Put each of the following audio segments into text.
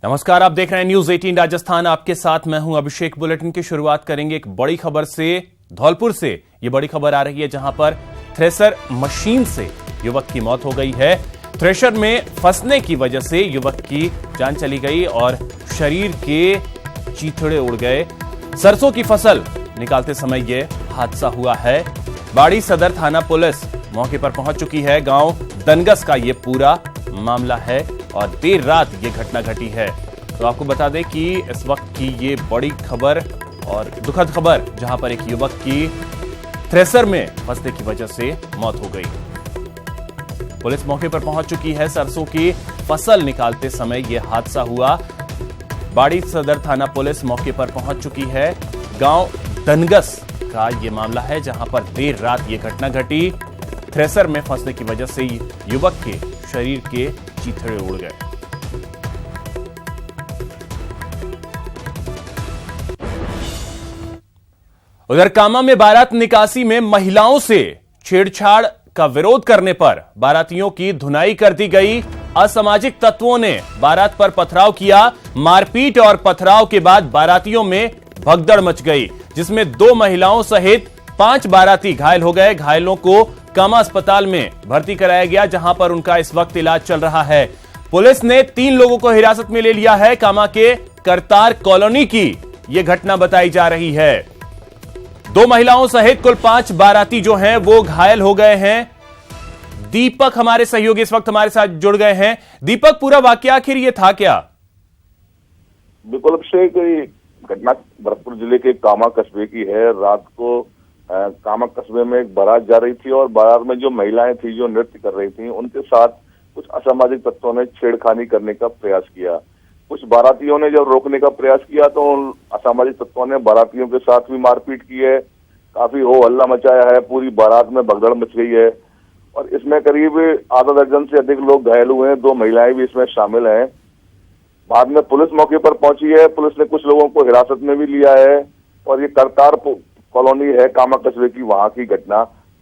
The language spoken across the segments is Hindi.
नमस्कार, आप देख रहे हैं न्यूज 18 राजस्थान। आपके साथ मैं हूं अभिषेक। बुलेटिन की शुरुआत करेंगे एक बड़ी खबर से। धौलपुर से ये बड़ी खबर आ रही है, जहां पर थ्रेसर मशीन से युवक की मौत हो गई है। थ्रेशर में फंसने की वजह से युवक की जान चली गई और शरीर के चीथड़े उड़ गए। सरसों की फसल निकालते समय यह हादसा हुआ है। बाड़ी सदर थाना पुलिस मौके पर पहुंच चुकी है। गांव दनगस का यह पूरा मामला है और देर रात ये घटना घटी है। तो आपको बता दें कि इस वक्त की ये बड़ी खबर और दुखद खबर, जहां पर एक युवक की थ्रेसर में फंसने की वजह से मौत हो गई। पुलिस मौके पर पहुंच चुकी है। सरसों की फसल निकालते समय यह हादसा हुआ। बाड़ी सदर थाना पुलिस मौके पर पहुंच चुकी है। गांव दनगस का यह मामला है, जहां पर देर रात यह घटना घटी। थ्रेसर में फंसने की वजह से युवक के शरीर के चीथड़े उड़ गए। उधर कामा में बारात निकासी में महिलाओं से छेड़छाड़ का विरोध करने पर बारातियों की धुनाई कर दी गई। असामाजिक तत्वों ने बारात पर पथराव किया। मारपीट और पथराव के बाद बारातियों में भगदड़ मच गई, जिसमें 2 महिलाओं सहित 5 बाराती घायल हो गए। घायलों को कामा अस्पताल में भर्ती कराया गया, जहां पर उनका इस वक्त इलाज चल रहा है। पुलिस ने 3 लोगों को हिरासत में ले लिया है। कामा के करतार कॉलोनी की यह घटना बताई जा रही है। 2 महिलाओं सहित कुल 5 बाराती जो हैं वो घायल हो गए हैं। दीपक हमारे सहयोगी इस वक्त हमारे साथ जुड़ गए हैं। दीपक, पूरा वाकया आखिर ये था क्या? बिल्कुल अभिषेक, घटना भरतपुर जिले के कामा कस्बे की है। रात को कामा कस्बे में एक बारात जा रही थी और बारात में जो महिलाएं थी जो नृत्य कर रही थी, उनके साथ कुछ असामाजिक तत्वों ने छेड़खानी करने का प्रयास किया। कुछ बारातियों ने जब रोकने का प्रयास किया तो उन असामाजिक तत्वों ने बारातियों के साथ भी मारपीट की है। काफी हो हल्ला मचाया है। पूरी बारात में भगदड़ मच गई है और इसमें करीब आधा दर्जन से अधिक लोग घायल हुए हैं। 2 महिलाएं भी इसमें शामिल हैं। बाद में पुलिस मौके पर पहुंची है। पुलिस ने कुछ लोगों को हिरासत में भी लिया है और ये करतार कॉलोनी है कामा कस्बे की, वहां की घटना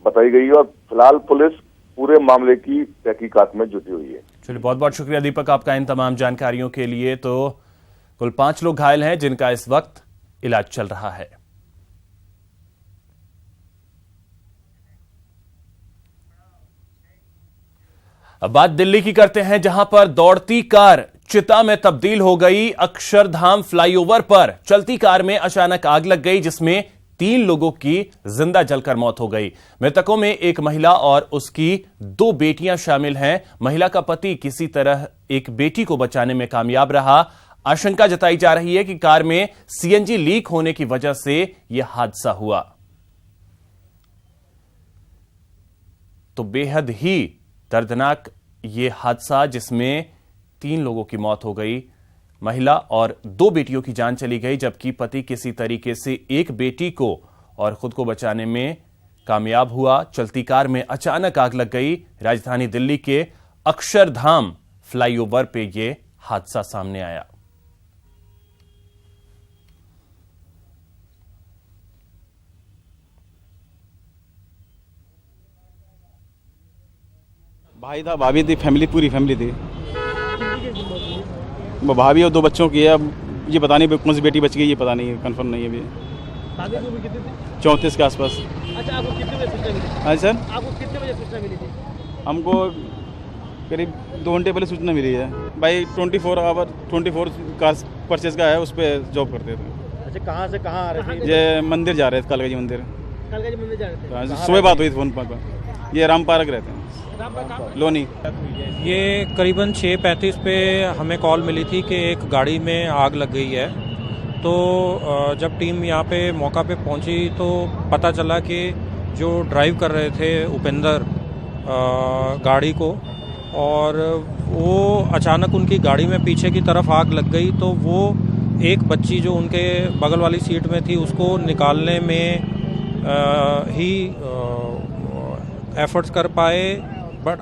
बताई गई है और फिलहाल पुलिस पूरे मामले की तहकीकात में जुटी हुई है। चलिए, बहुत बहुत शुक्रिया दीपक आपका इन तमाम जानकारियों के लिए। तो कुल 5 लोग घायल हैं, जिनका इस वक्त इलाज चल रहा है। अब बात दिल्ली की करते हैं, जहां पर दौड़ती कार चिता में तब्दील हो गई। अक्षरधाम फ्लाईओवर पर चलती कार में अचानक आग लग गई, जिसमें 3 लोगों की जिंदा जलकर मौत हो गई। मृतकों में एक महिला और उसकी 2 बेटियां शामिल हैं। महिला का पति किसी तरह एक बेटी को बचाने में कामयाब रहा। आशंका जताई जा रही है कि कार में सीएनजी लीक होने की वजह से यह हादसा हुआ। तो बेहद ही दर्दनाक यह हादसा, जिसमें 3 लोगों की मौत हो गई। महिला और 2 बेटियों की जान चली गई, जबकि पति किसी तरीके से एक बेटी को और खुद को बचाने में कामयाब हुआ। चलती कार में अचानक आग लग गई। राजधानी दिल्ली के अक्षरधाम फ्लाईओवर पे यह हादसा सामने आया। भाई था, भाभी थी, फैमिली पूरी फैमिली थी। भाभी और 2 बच्चों की है। अब ये पता नहीं कौन सी बेटी बच गई, ये पता नहीं है, कंफर्म नहीं है अभी। 34 के आसपास। अच्छा, आपको कितने बजे सूचना मिली? हाँ सर, आपको कितने बजे सूचना मिली थी? हमको करीब 2 घंटे पहले सूचना मिली है। भाई 24 कार परचेज का है, उस पर जॉब करते थे। अच्छा, कहाँ से कहाँ आ रहे थे? ये मंदिर जा रहे थे, कालका जी मंदिर। कालका जी मंदिर जा रहे थे? सुबह बात हुई फोन पर। ये राम पार्क रहते हैं, लोनी। ये करीबन 6:35 पे हमें कॉल मिली थी कि एक गाड़ी में आग लग गई है। तो जब टीम यहाँ पे मौका पे पहुंची तो पता चला कि जो ड्राइव कर रहे थे उपेंद्र गाड़ी को, और वो अचानक उनकी गाड़ी में पीछे की तरफ आग लग गई। तो वो एक बच्ची जो उनके बगल वाली सीट में थी, उसको निकालने में ही एफर्ट्स कर पाए, बट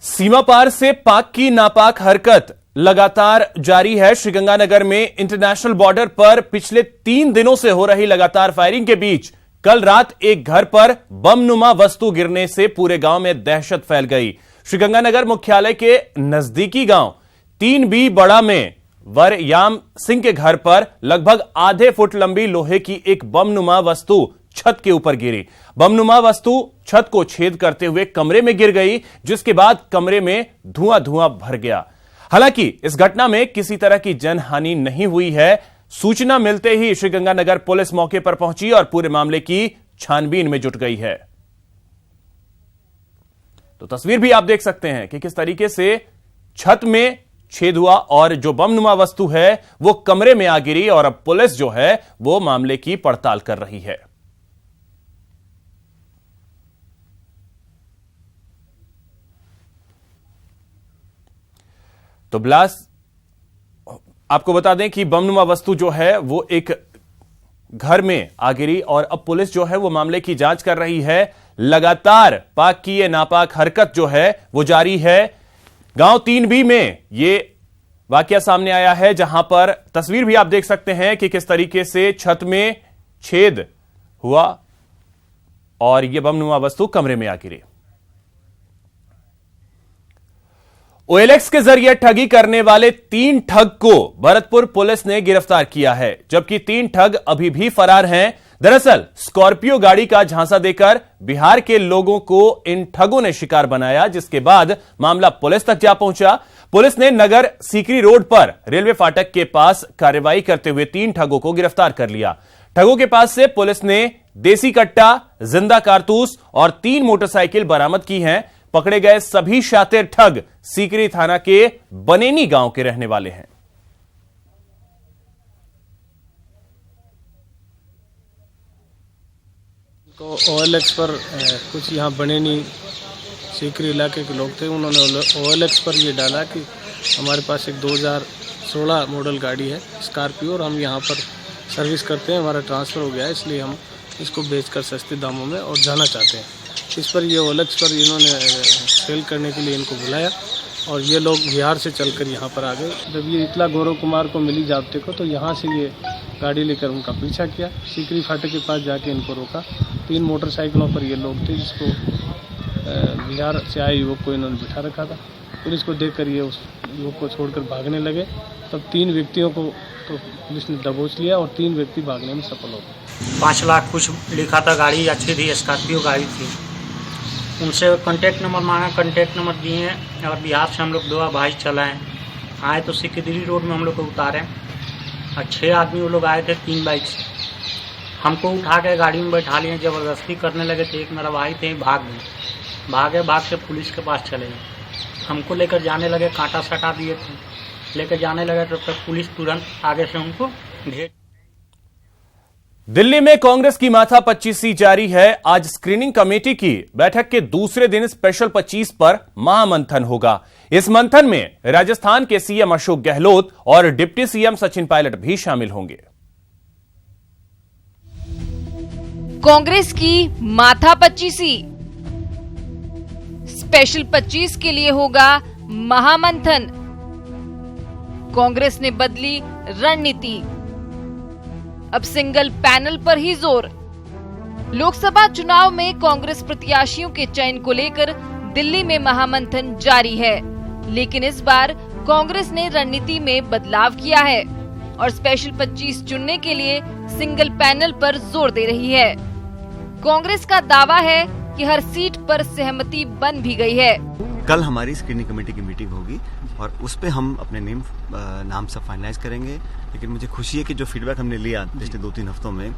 सीमा पार से पाक की नापाक हरकत लगातार जारी है। श्रीगंगानगर में इंटरनेशनल बॉर्डर पर पिछले 3 दिनों से हो रही लगातार फायरिंग के बीच कल रात एक घर पर बमनुमा वस्तु गिरने से पूरे गांव में दहशत फैल गई। श्रीगंगानगर मुख्यालय के नजदीकी गांव 3B बड़ा में वरयाम सिंह के घर पर लगभग आधे फुट लंबी लोहे की एक बमनुमा वस्तु छत के ऊपर गिरी। बमनुमा वस्तु छत को छेद करते हुए कमरे में गिर गई, जिसके बाद कमरे में धुआं भर गया। हालांकि इस घटना में किसी तरह की जनहानि नहीं हुई है। सूचना मिलते ही श्रीगंगानगर पुलिस मौके पर पहुंची और पूरे मामले की छानबीन में जुट गई है। तो तस्वीर भी आप देख सकते हैं कि किस तरीके से छत में छेद हुआ और जो बमनुमा वस्तु है वो कमरे में आ गिरी और अब पुलिस जो है वो मामले की पड़ताल कर रही है। तो ब्लास्ट आपको बता दें कि बमनुमा वस्तु जो है वो एक घर में आ गिरी और अब पुलिस जो है वो मामले की जांच कर रही है। लगातार पाक की ये नापाक हरकत जो है वो जारी है। गांव 3B में ये वाकया सामने आया है, जहां पर तस्वीर भी आप देख सकते हैं कि किस तरीके से छत में छेद हुआ और यह बमनुमा वस्तु कमरे में आ गिरी। OLX के जरिए ठगी करने वाले 3 ठग को भरतपुर पुलिस ने गिरफ्तार किया है, जबकि 3 ठग अभी भी फरार हैं। दरअसल स्कॉर्पियो गाड़ी का झांसा देकर बिहार के लोगों को इन ठगों ने शिकार बनाया, जिसके बाद मामला पुलिस तक जा पहुंचा। पुलिस ने नगर सीकरी रोड पर रेलवे फाटक के पास कार्रवाई करते हुए 3 ठगों को गिरफ्तार कर लिया। ठगों के पास से पुलिस ने देसी कट्टा, जिंदा कारतूस और 3 मोटरसाइकिल बरामद की हैं। पकड़े गए सभी शातिर ठग सीकरी थाना के बनेनी गांव के रहने वाले हैं। तो OLX पर कुछ यहाँ बनेनी सीकरी इलाके के लोग थे, उन्होंने OLX पर ये डाला कि हमारे पास एक 2016 मॉडल गाड़ी है स्कॉर्पियो और हम यहाँ पर सर्विस करते हैं, हमारा ट्रांसफ़र हो गया है, इसलिए हम इसको बेचकर सस्ते दामों में और जाना चाहते हैं। इस पर ये OLX पर इन्होंने सेल करने के लिए इनको बुलाया और ये लोग बिहार से चलकर यहाँ पर आ गए। जब ये इतला गौरव कुमार को मिली जाब्ते को, तो यहाँ से ये गाड़ी लेकर उनका पीछा किया। सीकरी फाटक के पास जाके इनको रोका। 3 मोटरसाइकिलों पर ये लोग थे, जिसको बिहार से आए युवक को इन्होंने बिठा रखा था। पुलिस को देखकर ये उस युवक को छोड़कर भागने लगे। तब 3 व्यक्तियों को तो पुलिस ने दबोच लिया और 3 व्यक्ति भागने में सफल हो गए। 5 लाख कुछ लिखा था, गाड़ी अच्छी थी, स्कॉर्पियो गाड़ी थी। उनसे कांटेक्ट नंबर मांगा, कांटेक्ट नंबर दिए हैं और बिहार से हम लोग 2 भाई चलाएँ। आए तो सिकदरी रोड में हम लोग को उतारे और 6 आदमी वो लोग आए थे 3 बाइक से। हमको उठा के गाड़ी में बैठा लिए, ज़बरदस्ती करने लगे थे। एक मेरा भाई थे, भाग के पुलिस के पास चले गए। हमको लेकर जाने लगे, कांटा सटा दिए थे, लेकर जाने लगे तो तब पुलिस तुरंत आगे से उनको भेज। दिल्ली में कांग्रेस की माथापच्चीसी जारी है। आज स्क्रीनिंग कमेटी की बैठक के दूसरे दिन स्पेशल 25 पर महामंथन होगा। इस मंथन में राजस्थान के सीएम अशोक गहलोत और डिप्टी सीएम सचिन पायलट भी शामिल होंगे। कांग्रेस की माथापच्चीसी, स्पेशल 25 के लिए होगा महामंथन। कांग्रेस ने बदली रणनीति, अब सिंगल पैनल पर ही जोर। लोकसभा चुनाव में कांग्रेस प्रत्याशियों के चयन को लेकर दिल्ली में महामंथन जारी है, लेकिन इस बार कांग्रेस ने रणनीति में बदलाव किया है और स्पेशल 25 चुनने के लिए सिंगल पैनल पर जोर दे रही है। कांग्रेस का दावा है कि हर सीट पर सहमति बन भी गई है। कल हमारी स्क्रीनिंग कमेटी की मीटिंग होगी और उस पे हम अपने नाम सब फाइनलाइज करेंगे। लेकिन मुझे खुशी है कि जो फीडबैक हमने लिया पिछले 2-3 हफ्तों में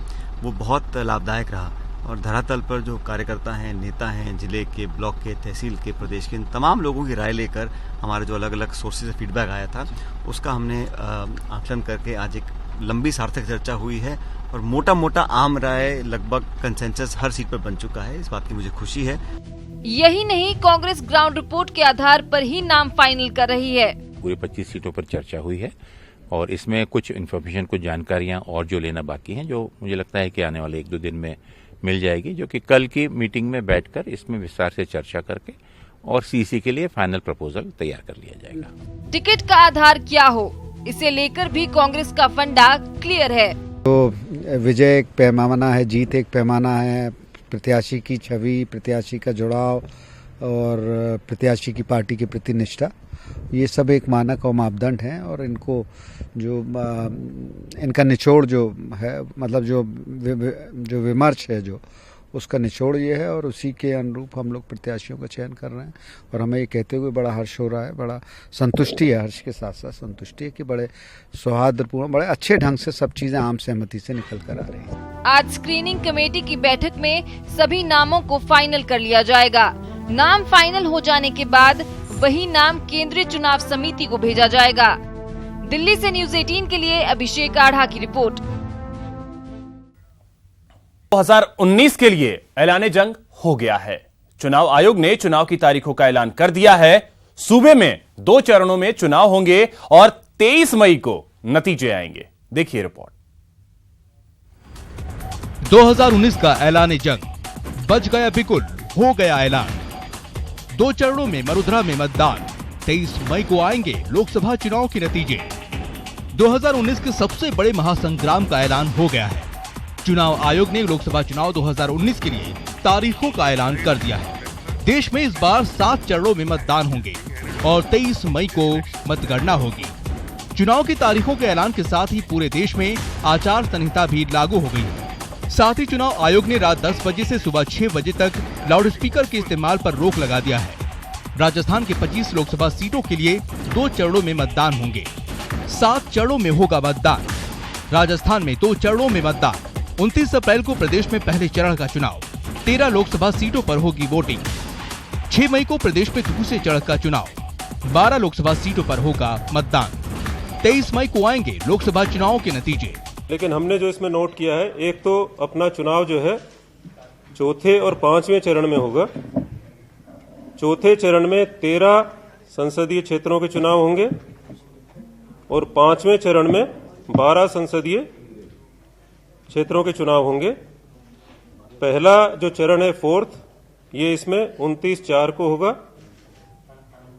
वो बहुत लाभदायक रहा और धरातल पर जो कार्यकर्ता हैं, नेता हैं, जिले के, ब्लॉक के, तहसील के, प्रदेश के, इन तमाम लोगों की राय लेकर हमारे जो अलग अलग सोर्सेज से फीडबैक आया था उसका हमने आकलन करके आज एक लंबी सार्थक चर्चा हुई है और मोटा मोटा आम राय लगभग कंसेंसस हर सीट पर बन चुका है। इस बात की मुझे खुशी है। यही नहीं, कांग्रेस ग्राउंड रिपोर्ट के आधार पर ही नाम फाइनल कर रही है। पूरे 25 सीटों पर चर्चा हुई है और इसमें कुछ इन्फॉर्मेशन, कुछ जानकारियां और जो लेना बाकी हैं, जो मुझे लगता है कि आने वाले 1-2 दिन में मिल जाएगी, जो कि कल की मीटिंग में बैठकर इसमें विस्तार से चर्चा करके और सीसी के लिए फाइनल प्रपोजल तैयार कर लिया जाएगा। टिकट का आधार क्या हो, इसे लेकर भी कांग्रेस का फंडा क्लियर है। तो विजय एक पैमाना है, जीत एक पैमाना है, प्रत्याशी की छवि, प्रत्याशी का जुड़ाव, और प्रत्याशी की पार्टी के प्रति निष्ठा, ये सब एक मानक और मापदंड हैं। और इनको जो इनका निचोड़ जो है, मतलब जो विमर्श है, जो उसका निचोड़ ये है, और उसी के अनुरूप हम लोग प्रत्याशियों का चयन कर रहे हैं। और हमें ये कहते हुए बड़ा हर्ष हो रहा है, बड़ा संतुष्टि है, हर्ष के साथ साथ संतुष्टि है कि बड़े सौहार्दपूर्ण, बड़े अच्छे ढंग से सब चीजें आम सहमति से निकल कर आ रही हैं। आज स्क्रीनिंग कमेटी की बैठक में सभी नामों को फाइनल कर लिया जाएगा। नाम फाइनल हो जाने के बाद वही नाम केंद्रीय चुनाव समिति को भेजा जाएगा। दिल्ली से न्यूज़ 18 के लिए अभिषेक आढ़ा की रिपोर्ट। 2019 के लिए ऐलान जंग हो गया है। चुनाव आयोग ने चुनाव की तारीखों का ऐलान कर दिया है। सूबे में 2 चरणों में चुनाव होंगे और 23 मई को नतीजे आएंगे। देखिए रिपोर्ट। 2019 का ऐलान जंग बच गया बिल्कुल, हो गया ऐलान। 2 चरणों में मरुधरा में मतदान, 23 मई को आएंगे लोकसभा चुनाव के नतीजे। 2019 के सबसे बड़े महासंग्राम का ऐलान हो गया है। चुनाव आयोग ने लोकसभा चुनाव 2019 के लिए तारीखों का ऐलान कर दिया है। देश में इस बार 7 चरणों में मतदान होंगे और 23 मई को मतगणना होगी। चुनाव की तारीखों के ऐलान के साथ ही पूरे देश में आचार संहिता भी लागू हो गई है। साथ ही चुनाव आयोग ने रात 10 बजे से सुबह 6 बजे तक लाउडस्पीकर के इस्तेमाल पर रोक लगा दिया है। राजस्थान के 25 लोकसभा सीटों के लिए 2 चरणों में मतदान होंगे। 7 चरणों में होगा मतदान। राजस्थान में 2 चरणों में मतदान। 29 अप्रैल को प्रदेश में पहले चरण का चुनाव, 13 लोकसभा सीटों पर होगी वोटिंग। 6 मई को प्रदेश में दूसरे चरण का चुनाव, 12 लोकसभा सीटों पर होगा मतदान। 23 मई को आएंगे लोकसभा चुनाव के नतीजे। लेकिन हमने जो इसमें नोट किया है, एक तो अपना चुनाव जो है 4थे और 5वें चरण में होगा। 4थे चरण में 13 संसदीय क्षेत्रों के चुनाव होंगे और 5वें चरण में 12 संसदीय क्षेत्रों के चुनाव होंगे। पहला जो चरण है 4th, ये इसमें 29/4 को होगा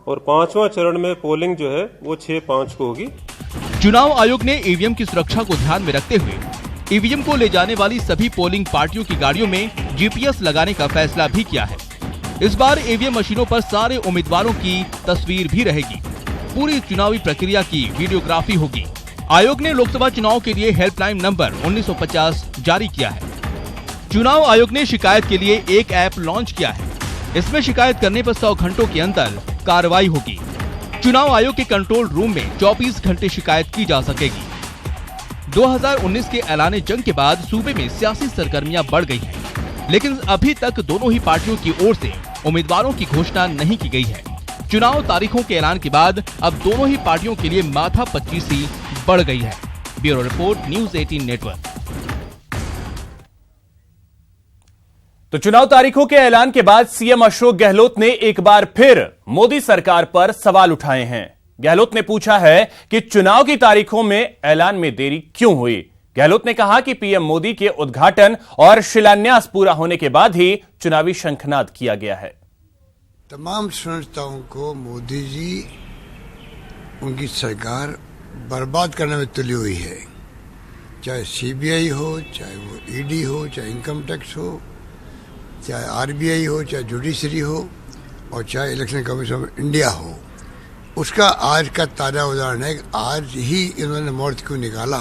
और 5वां चरण में पोलिंग जो है वो 6/5 को होगी। चुनाव आयोग ने ईवीएम की सुरक्षा को ध्यान में रखते हुए ईवीएम को ले जाने वाली सभी पोलिंग पार्टियों की गाड़ियों में जीपीएस लगाने का फैसला भी किया है। इस बार ईवीएम मशीनों पर सारे उम्मीदवारों की तस्वीर भी रहेगी। पूरी चुनावी प्रक्रिया की वीडियोग्राफी होगी। आयोग ने लोकसभा चुनाव के लिए हेल्पलाइन नंबर 1950 जारी किया है। चुनाव आयोग ने शिकायत के लिए एक ऐप लॉन्च किया है। इसमें शिकायत करने पर 100 घंटों के अंदर कार्रवाई होगी। चुनाव आयोग के कंट्रोल रूम में 24 घंटे शिकायत की जा सकेगी। 2019 के ऐलान जंग के बाद सूबे में सियासी सरगर्मियां बढ़ गई हैं, लेकिन अभी तक दोनों ही पार्टियों की ओर से उम्मीदवारों की घोषणा नहीं की गई है। चुनाव तारीखों के ऐलान के बाद अब दोनों ही पार्टियों के लिए माथापच्चीसी बढ़ गई है। Bureau report, news 18 network. तो चुनाव तारीखों के ऐलान के बाद सीएम अशोक गहलोत ने एक बार फिर मोदी सरकार पर सवाल उठाए हैं। गहलोत ने पूछा है कि चुनाव की तारीखों में ऐलान में देरी क्यों हुई। गहलोत ने कहा कि पीएम मोदी के उद्घाटन और शिलान्यास पूरा होने के बाद ही चुनावी शंखनाद किया गया है। तमाम संस्थाओं को मोदी जी, उनकी सरकार बर्बाद करने में तुली हुई है। चाहे सीबीआई हो, चाहे वो ईडी हो, चाहे इनकम टैक्स हो, चाहे आरबीआई हो, चाहे जुडिशरी हो और चाहे इलेक्शन कमीशन ऑफ इंडिया हो। उसका आज का ताज़ा उदाहरण है कि आज ही इन्होंने मोर्च क्यों निकाला,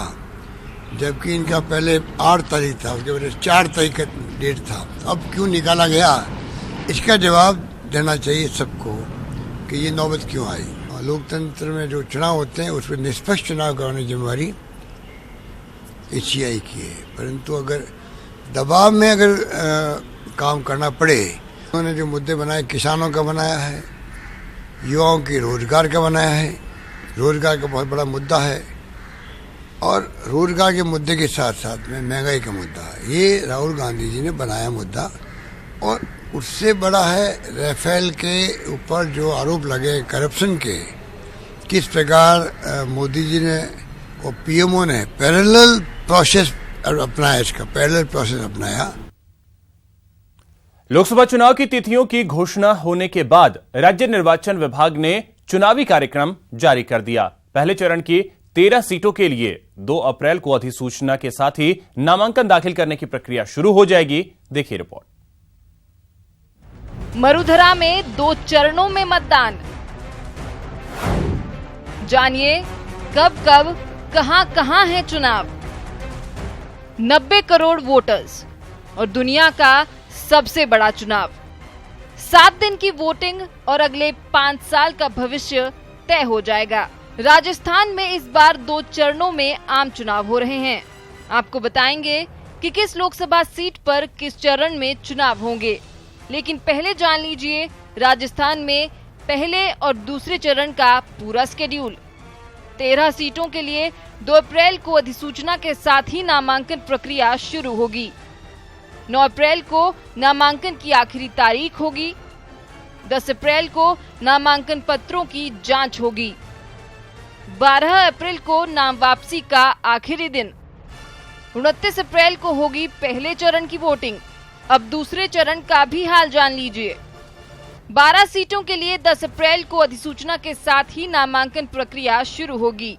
जबकि इनका पहले 8 तारीख था, उसके बाद 4 तारीख का डेट था। अब क्यों निकाला गया, इसका जवाब देना चाहिए सबको कि ये नौबत क्यों आई। लोकतंत्र में जो चुनाव होते हैं उस पर निष्पक्ष चुनाव कराने की जिम्मेवारी एचईआई की है, परंतु अगर दबाव में अगर काम करना पड़े, उन्होंने जो मुद्दे बनाए, किसानों का बनाया है, युवाओं के रोजगार का बनाया है। रोजगार का बहुत बड़ा मुद्दा है और रोजगार के मुद्दे के साथ साथ में महंगाई का मुद्दा है। ये राहुल गांधी जी ने बनाया मुद्दा और उससे बड़ा है राफेल के ऊपर जो आरोप लगे करप्शन के, किस प्रकार मोदी जी ने और पीएमओ ने पैरेलल प्रोसेस अपनाया, इसका पैरेलल प्रोसेस अपनाया। लोकसभा चुनाव की तिथियों की घोषणा होने के बाद राज्य निर्वाचन विभाग ने चुनावी कार्यक्रम जारी कर दिया। पहले चरण की 13 सीटों के लिए 2 अप्रैल को अधिसूचना के साथ ही नामांकन दाखिल करने की प्रक्रिया शुरू हो जाएगी। देखिए रिपोर्ट। मरुधरा में 2 चरणों में मतदान। जानिए कब कब कहां है चुनाव। 90 करोड़ वोटर्स और दुनिया का सबसे बड़ा चुनाव। 7 दिन की वोटिंग और अगले 5 साल का भविष्य तय हो जाएगा। राजस्थान में इस बार 2 चरणों में आम चुनाव हो रहे हैं। आपको बताएंगे कि किस लोकसभा सीट पर किस चरण में चुनाव होंगे, लेकिन पहले जान लीजिए राजस्थान में पहले और दूसरे चरण का पूरा शेड्यूल। 13 सीटों के लिए 2 अप्रैल को अधिसूचना के साथ ही नामांकन प्रक्रिया शुरू होगी। 9 अप्रैल को नामांकन की आखिरी तारीख होगी। 10 अप्रैल को नामांकन पत्रों की जांच होगी। 12 अप्रैल को नाम वापसी का आखिरी दिन। 29 अप्रैल को होगी पहले चरण की वोटिंग। अब दूसरे चरण का भी हाल जान लीजिए। 12 सीटों के लिए 10 अप्रैल को अधिसूचना के साथ ही नामांकन प्रक्रिया शुरू होगी।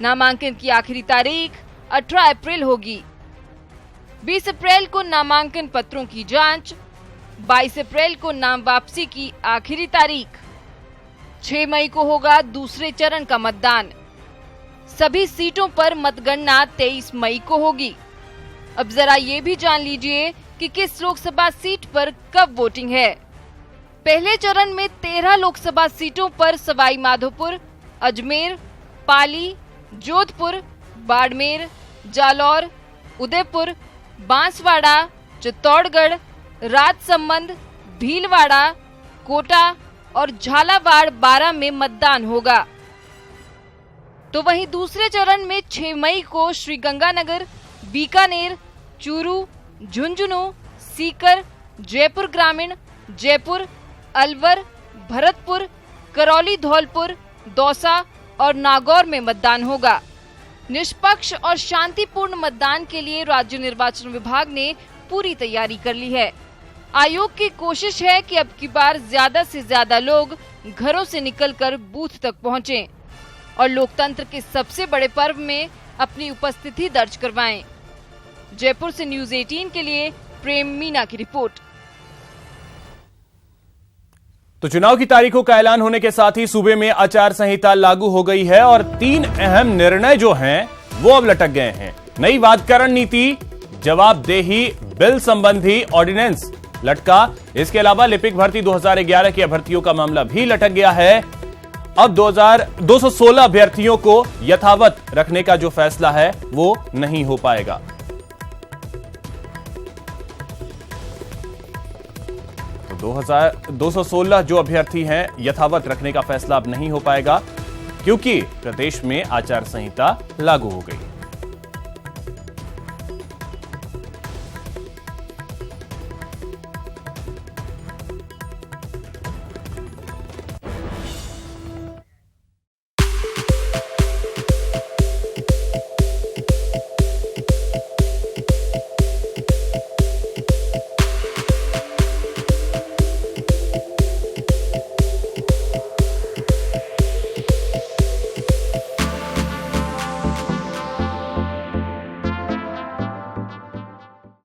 नामांकन की आखिरी तारीख 18 अप्रैल होगी। 20 अप्रैल को नामांकन पत्रों की जांच। 22 अप्रैल को नाम वापसी की आखिरी तारीख। 6 मई को होगा दूसरे चरण का मतदान। सभी सीटों पर मतगणना 23 मई को होगी। अब जरा ये भी जान लीजिए कि किस लोकसभा सीट पर कब वोटिंग है। पहले चरण में 13 लोकसभा सीटों पर सवाई माधोपुर, अजमेर, पाली, जोधपुर, बाड़मेर, जालौर, उदयपुर, बांसवाड़ा, चित्तौड़गढ़, राजसमंद, भीलवाड़ा, कोटा और झालावाड़ 12 में मतदान होगा। तो वहीं दूसरे चरण में 6 मई को श्रीगंगानगर, बीकानेर, चूरू, झुंझुनू, सीकर, जयपुर ग्रामीण, जयपुर, अलवर, भरतपुर, करौली धौलपुर, दौसा और नागौर में मतदान होगा। निष्पक्ष और शांतिपूर्ण मतदान के लिए राज्य निर्वाचन विभाग ने पूरी तैयारी कर ली है। आयोग की कोशिश है कि अब की बार ज्यादा से ज्यादा लोग घरों से निकलकर बूथ तक पहुंचें और लोकतंत्र के सबसे बड़े पर्व में अपनी उपस्थिति दर्ज करवाएं। जयपुर से न्यूज़ 18 के लिए प्रेम मीना की रिपोर्ट। तो चुनाव की तारीखों का ऐलान होने के साथ ही सूबे में आचार संहिता लागू हो गई है और 3 अहम निर्णय जो हैं वो अब लटक गए हैं। नई वादकरण नीति, जवाबदेही बिल संबंधी ऑर्डिनेंस लटका। इसके अलावा लिपिक भर्ती 2011 की अभ्यर्थियों का मामला भी लटक गया है। अब 216 अभ्यर्थियों को यथावत रखने का जो फैसला है वो नहीं हो पाएगा। तो 216 जो अभ्यर्थी हैं यथावत रखने का फैसला अब नहीं हो पाएगा क्योंकि प्रदेश में आचार संहिता लागू हो गई।